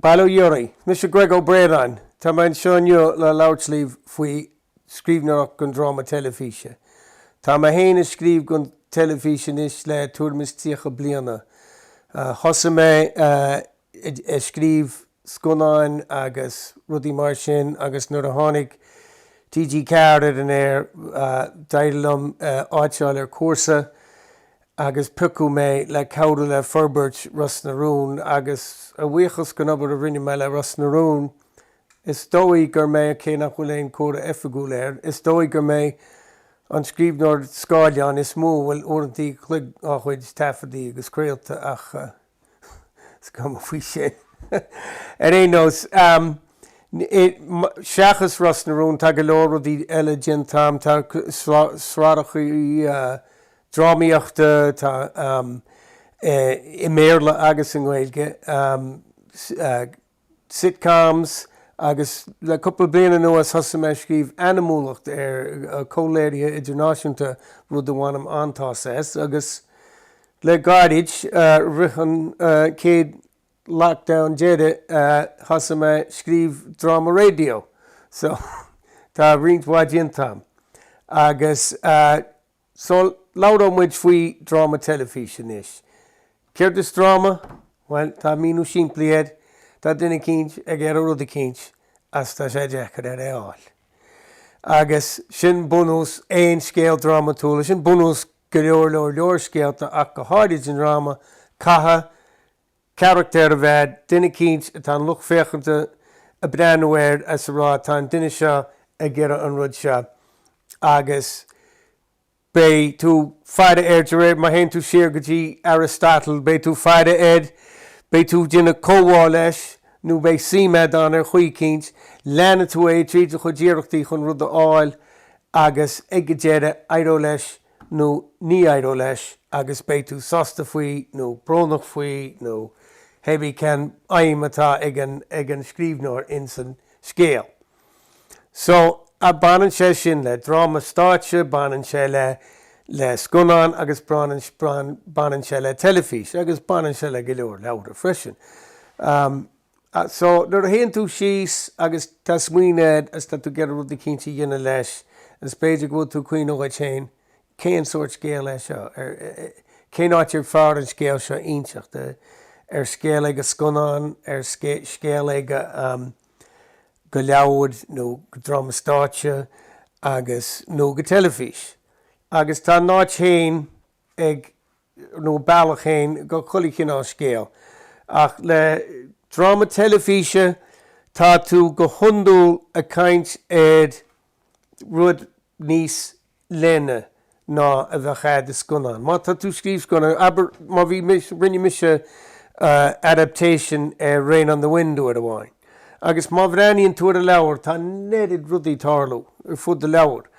Bailú Mr. Greg Ó Braonáin, tá main seoinniu le labhartlíomh faoi scríbhneoireacht gon Dráma Teilifíse. Tá ma héana scríb gon teilifíse is le tuairmis tíocha bliana. Thosa mé scríb scannáin agus rudí mar sin agus nuair a tháinig TG Card an air daidlumm áiteáil ar cuasa agus pucú mé le cabhra le forbairt Ros na Rún agus a bhuíochas go nabar a rinne me le Ros na Rún is dóigh gur mé cé nach bhfuil éon córa efagúil air. Is dóigh gur mé an Scríbhneoir Scáileán is mó bhfuil uaireantaí chuig á chuid taifeadí agus craolta ach scam faoi sin. Ar é nós, seachas Ros na Rún tá go leor rudí eile gin tam tá sráideacha drámaíochta tá mBéarla agus an nGaeilge, sitcoms agus le cúpla bliana nuas thosa mé scríb animúlacht ar comhléirithe idirnáisiúnta rud amháinm antás agus le gairid richan céad lockdown déide thosa mé scríb Dráma Radio. So tá rionmhaid intam agus so láudó muid faoi Dráma Teilifíse is. Céir is drama? Well, tá míú siimplíad, tá duine cinch ag ar rud a cinch as tá sé dechar ar áil. Agus sin bunús éon scéal dramatúla, sin bunús go leor scéalta ach go háirid an drama catha character a bheith duine cinch atá luch féchanta a breanúir as a rá tá duine seo ag ar an rud seo agus bé tú fada de réir má héon tú siar go dtí Aristotle, bé tú fada bé tú duine cóháil leis nó bé siméid an ar chuí cinch, leanna tú tríd a chudíireachtaí chun rud áil agus ag go déire airó leis nó ní airó leis agus bé tú sásta faoi nó brónach faoi nó hebí cean aim atá ag an scríbhneoir in san scéal. So a banan sé sin le drama stáitse, banan sé le scannáin agus banan sé le teilifis agus banan sé le go leor leabhar freisin. So nuair a héann tú síos agus tá smaoinead as tá tú gearr rud a cinnte dhéine leis as beidir go tú cuioine óid chéin céan sort scéal lei seo cé áit ar fearr an scéal seo ionseach ar scéal ag a scannáin ar scéal ag go leabhar nó go drama stáitse agus nó go teilifís. Agus tá náid chéin ag nó bailach chéin go chuala cin á scéal. Ach le Dráma Teilifíse tá tú go hundúil a caint rud níos lenne ná a bheith chéad a scannáin. Má tá tú scríb scannáin, aber má bhí rinne mise adaptation Rain on the Window ar amháin. Agus má bhreaíonn tú a leabhar tá neidir rudaí tarlú ar fud de leabhar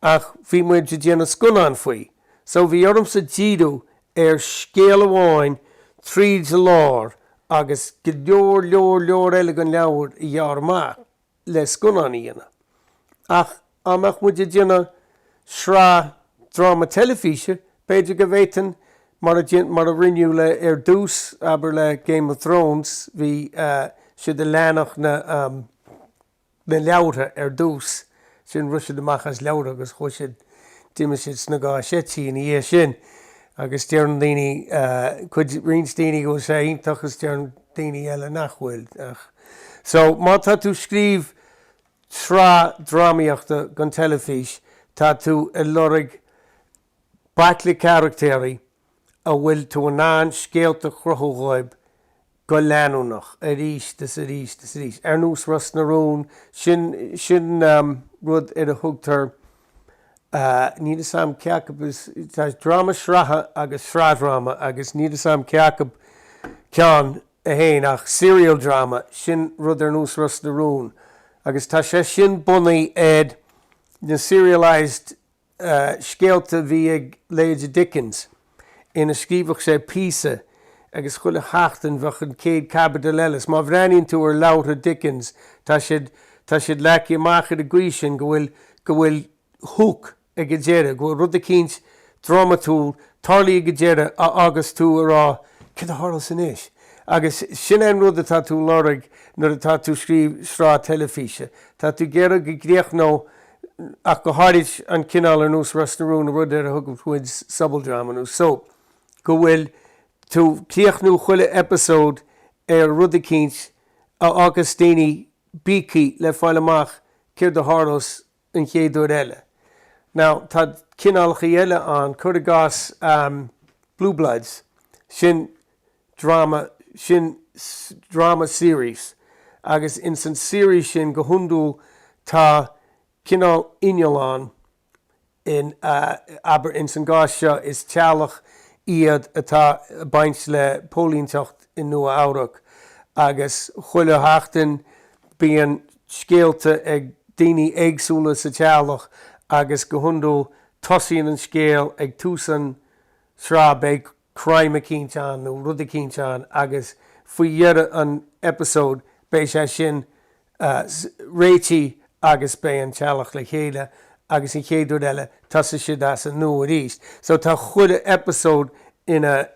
ach bhí muid de déanana scannáin faoi. So bhí orm sa ddíadú ar scéal amháin tríd a lár agus go leor eile an leabhar i dhearr maith le scannáin dhéanana. Ach amach muid de déanana srá Dráma Teilifíse beidir go bhhéitean mar a rinneú le ar dús aber le Game of Thrones bhí siad a leanach na leabhartha ar dús sin ruise amach as leabhar agus chu siad duime siad sna gá sétíí in dhé sin agus dearan daoine chuid rins daoine go sé ionach agus dearan daoine eile nachhfuil. So má tá tú scríb srá drámaíochta gan teilifís tá tú a loraigh baicla charactéirí a bhfuil tú an ná scéalta chruthógáib go leanúnach a ríis. Ar nús Ros na Rún sin rud ar a thugtar níad sam ceacab tá drama sratha agus sráidráma agus níad sam ceacab ceann a héin ach serial drama sin rud ar nús Ros na Rún agus tá sé sin bunaí na serialized scéalta bhí ag Léide Dickens ina scríbhneoch sé píosa agus chuile heachtain bhechan céad cabba de lelas. Má bhreaíonn tú ar labhartha Dickens tá siad leici amachchad a gcuí sin go bhfuil hook ag go déire, go bhfuil rud a cinch dramatúil tarlaí ag go déire agus tú ará cé a thorla san isis agus sin an rud atá tú lorg nar atá tú scríb sráth teilifíse. Tá tú gearra go gréachnó ach go háirid an cinál ar nús rastarún rud ar a thugam chuid sabaldráma nús. So, go bhfuil tú críochnú chuile episód ar rud a cínt agus daoine bící le fáil amach céir do háros an chéadú eile. Now, tá cinálcha eile an chuir a gás Blue Bloods, sin drama series, agus in san series sin go hundú tá cinál innealán in aber in san gás seo is tealach iad atá baint le pólínteacht in nua áireach agus chuile háachtain bíon scéalte ag daoine éagsúla sa tealach agus go hundú tosaíonn an scéal ag túsan sráb ag crime a cínteán nó rud a cínteán agus faoi dhearr an episód bé sé sin réití agus bé an tealach le chéile agus in chéadú eile tasa siad as an nua ríist. So tá chuide episód in a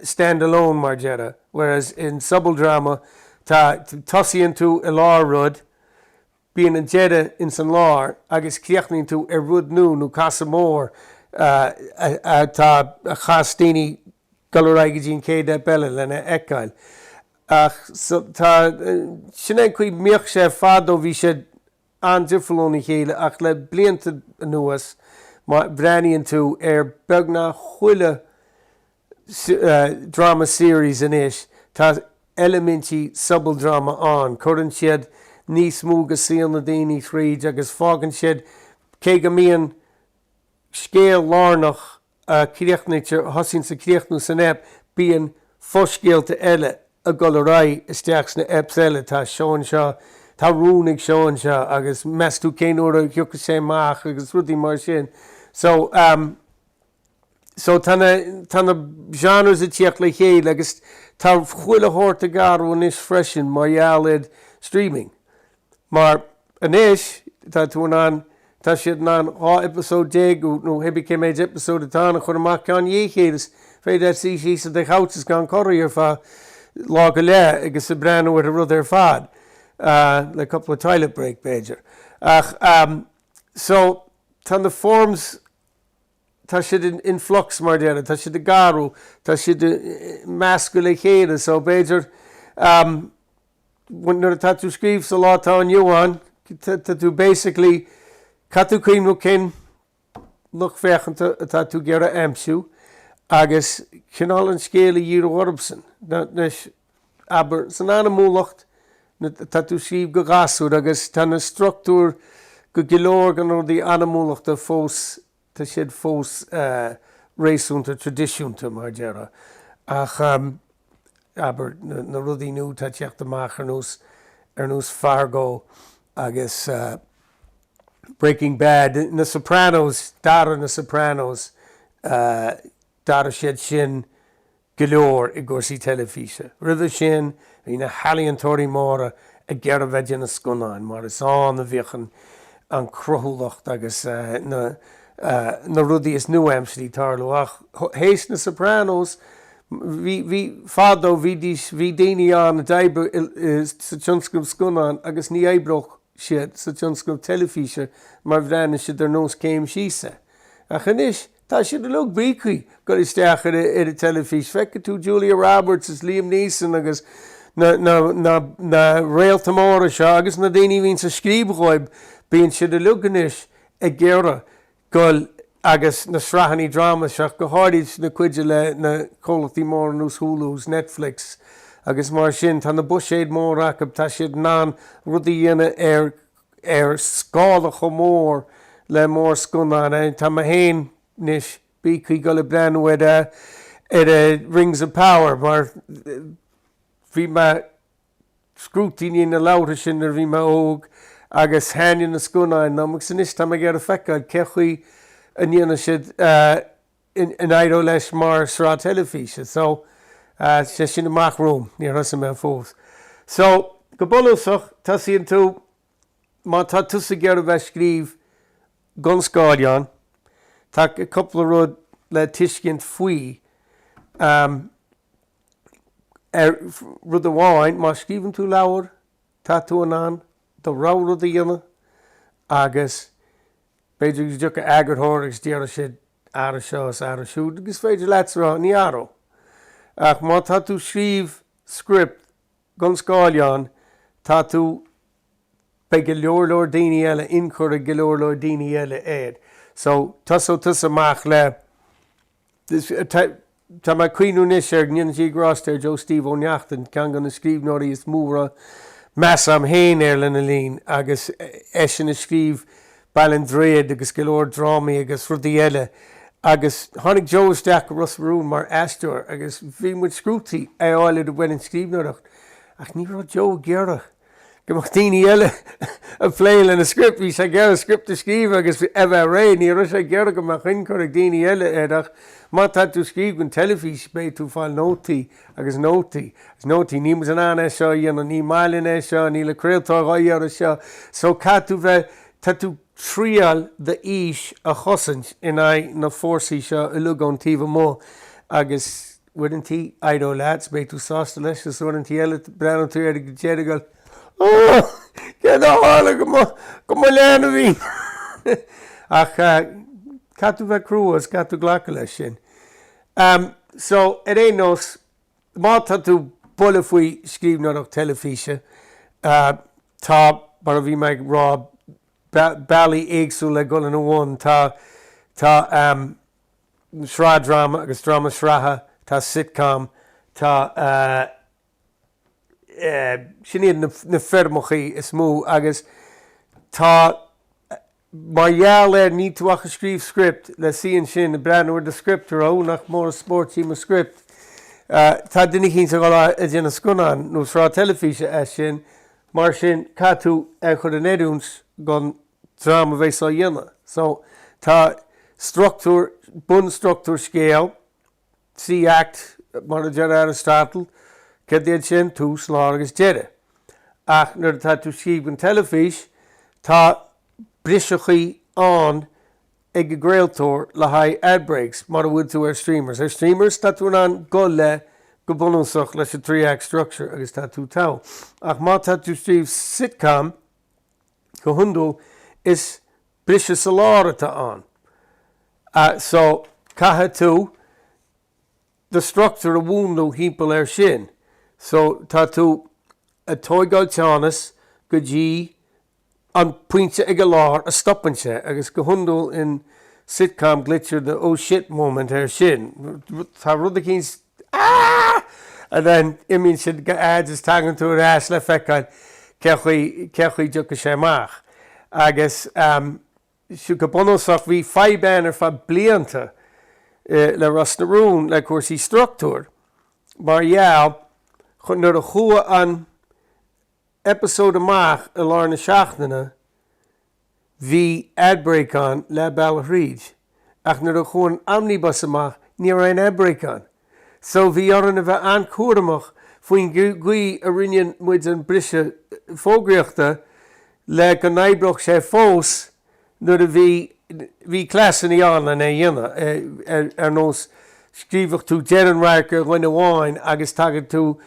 standalone mar dearra, whereas in subbaldrama tá tosaíonn tú i lár rud bíon an deire in san lár agus críochnaíonn tú ar rud nó casa mór tá a chas daoine galóráige dín céad beile lena eicáil. Ach tá sinna chuí míoch sé fádó bhí sé an difriúlaí chéile ach le blianta nuas bhreaníonn tú ar beagna chuile drama series inis tá elementí subbaldrama an churann siad níos mó go síl na daoine tríd agus fágann siad cé go mbíonn scéal lárnach críochnaigh thosaíonn sa críochnú san ep bíonn foscéalta eile a galóráid isteach na eps eile tá seán seo tá rúnaigh seán seo agus measú céanúair a thioccha sé amach agus rudí mar sin. So tána genres a tíoch le chéad agus tá chuile háirta garú is freisin mar dhealad streaming. Mar anis tá tú an tá siad ná episód 10 nó hebí cé méid episód atána chun amach gan dhéchéadas féidir sí sa de chautas gan choirí ar fá lá go le agus sa breanú ar a rud ar fad le couple of toilet break Beiger. So tá na forms tá siad in flux mar dearna, tá siad a garú, tá siad measca le chéad so Beiger nuair tá tú scríb sa látá an Johan tá tú basically catú cuimú cin luch fechananta atá tú gearra amsú agus cinál an scéala dír Orbson aber san anamúlacht tá tú scríb go gasú agus tá na struchtúr go gilóir gan ó dí anamúlacht a fós tá siad fós réisúnta tradiisiúnta mar dearra ach aber na rudí nú tá teacht amach ar nús Fargo agus Breaking Bad, na Sopranos, dara na Sopranos, dara siad sin gilóir I gcúrsaí teilifíse. Rud sin, hí na halíontóirí móra a gcearr bheith na scannáin, mar is an a bhíochan an cruthúlacht agus na rudí is nuaimsí tarlú. Ach, hééis na Sopranos, hí fádó hí daoine an a d'oibre sa tionscúb scannáin agus ní éibreoch siad sa tionscúb teilifíse mar bhreaanna siad ar nós céim síosa. Ach anis, tá siad a lug brícaí go isteach ar a teilifís. Feice tú Julia Roberts is Liam Neeson agus na réalta móra seo agus na daoine hín sa scríbhneoir bíonn siad a lug anis ag géire gol agus na sraithaní drama seach go háirid na cuide le na cólachtaí mór nús Hulu's Netflix agus mar sin tá na buséad mór acu tá siad ná rudí dhéine ar scála chomór le mór scannáin tá ma héin níos bícaí go le breanú ar Rings of Power mar bhí me scrútaíní na labhra sin ar bhí me óg agus haine na scannáin ná agus san is tá me gur a feicáid cechuí a dhéana siad in éireadh leis mar sráth teilifíse. So sé sin amach rúm ní thosa me fós. So go bolúsach tá síonn tú má tá tusa gearr a bheith scríb gan scáileán tá a couple rud le tuiscint faoi rud amháin má scríbhann tú leabhar tá tú an do rá rud a dhéanamh agus beidir go dtí agarthóir agus dearad siad ar seo ar siúd agus féidir leat rá ní aró. Ach má tá tú scríbh script gan scáileán tá tú be go leor daoine eile incur a go leor daoine eile éiad. So tus amach le tá mai cuiinú níos ar gníonn grástar Joe Steve O'Neachtain cean gan na scríbhneoirí is múra meas am héin ar lena lín agus sin na scríb bailin dréad agus go leor drámaí agus rudaí eile agus tháinig Joe isteach go Russell mar aisteúir agus bhí muid scrútaí áile do bhfuil Scríbhneoireacht ach ní rá Joe gearach gomach daoine eile a phléil in a script hí sé gear a script-scríbh agus ré ní ra sé gearach go mar chuin chuir daoine eile éadach má tá tú scríb an teilifis bé tú fáil nótaí agus nótaí ní mas an seo dhéanana ní mailin seo ní le creaaltá gáar seo so tá tú tríal de ís a chosint in na fórsaí seo i lugán tíomh mó agus bhuiintí aidó leats bé tú sásta leis is bhuiintí eile brean tú ar go déireáil Get hála go má leanana bhí ach catú bheith cruúas catú ghlacha lei sin. So ar é nós má tá tú bula faoi Scríbhneoireacht teilifíse tá bar a bhí meid rá bailí éagsú le golan amháin tá sráiddrama agus drama sraithe tá sitcom tá sin iad na fermochaí is mú agus tá margheall ní tú acha scríbh script le síon sin na breanúir de scriptar ó nach mór sportí mar script. Tá duine cinn a dhéanana scannáin nó srá teilifíse sin mar sin catú chud an éúns gan drama bhééis á dhéanana. So tá structúr bun structúr scéal act mar a dear Aristotle cedéad sin tú slá agus deire. Ach nuair tá tú scríb an teilifís tá brisechaí an ag go gréaltóir le haid ad breaks mar a bhfuil tú ar streamers. Ar streamers tá tú an go le go bunúsach leis a 3-act structure agus tá tú tá. Ach má tá tú scríb sitcom go hundú is brise sa láirita an. So cathe tú the structure a bhúnú hímpel ar sin. So tá tú a tógáil teannas go dtí an puinte ag lár a stoppanse agus go hundú in sitcom glitcher the oh shit moment ar sin. Tá rud a cíns and then imíonn siad go ads is tagan tú ar as le feiceáil cechuí do go sé amach. Agus siú go bunúsach bhí feibéan ar fa blianta le ras na rún le cuasí structúr. Mar gheall chun nuair a chua an episód amach a lár na seachtaine bhí ad break an le bailach ríd. Ach nuair a chuan omnibus amach ní raon ad break an. So bhí oran a bheith ancuaramach faoin guí a rinnean muid an brise fógraíochta le go naibroch sé fós nuair a bhí clásan í an le dhéanana ar nós scríbhach tú dean racha ghaine bháin agus tagad tú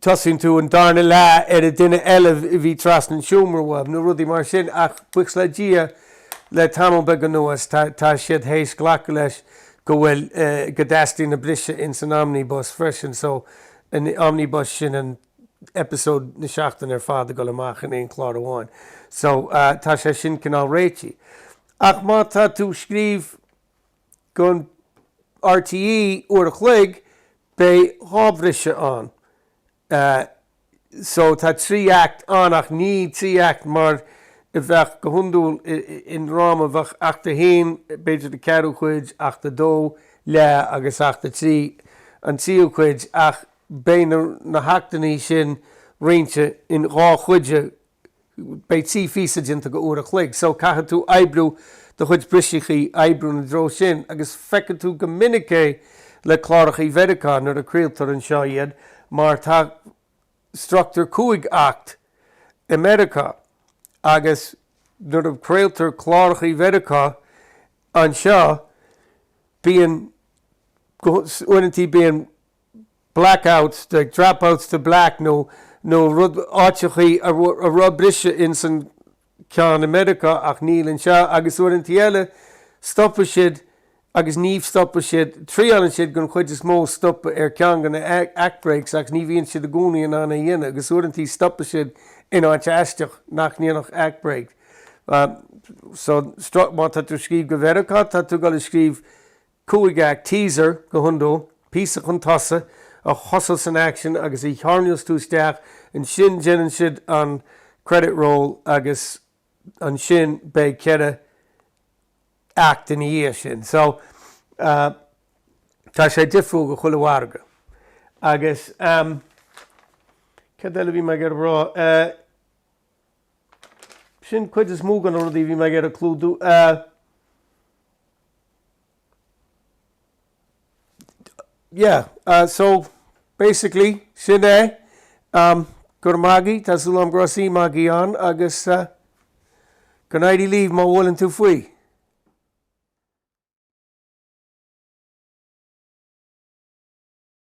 tosin tú an darna le ar a duine eile bhí trasnan siúmar wab nó rudí mar sin ach buchs le dia le tamil be go nuas tá siad hééis ghlacha leis go bhfuil go deastí na brise in san omnibus freisin so an omnibus sin an episód na seachtain ar fád go amach in éon chlár amháin. So tá sé sin cinál réití. Ach má tá tú scríb gon RTE uair a chluig bé hábhrise an. So tá 3-act an ach ní 3-act mar i bheith go hundúil in ráma bheith achta héin beidir de ceadú chuid achta dó le agus achta trí an tíú chuid ach bé na heachtaí sin réinte in rá chuide bé tí físadínta go uair a chluig. So caithe tú ebrú de chuid brisichaí ebrú na dro sin agus feice tú go minicé le chlárachaí Mheireachán nuair a craoltar an seo iad mar tá structúr 5-act i Mheireachá agus nuair a craoltar chlárachaí Mheireachá an seo bíon uintí bíon blackouts, the dropouts to black, no rud áiteachí a rud brise in san ceann America ach níl an seo, agus uair an tíile stoppa siad agus níomh stoppa siad, tríalann siad gon chuid is mó stoppa ceann gan act breaks ach ní bhíonn siad a gúnaí an anna dhéine, agus uair an tí stoppa siad in áit eisteach nach níonach act break. So má tá tú scríb go bheireachá, tá tú go scríb cuaig teaser go hundó, písa chun tasa a hosal san action agus I chearniús tú isteach an sin jean siad an credit roll agus an sin be ceire act in dhé sin. So tá sé difriú go chuile agus ce eile bhí me gur rá sin chuid is mú gan rudaí bhí me gur a clúdú. So basically sin gur mágaí tásúil am grosí mágaí an agus go naidí líomh má bhfuiln tú faoi.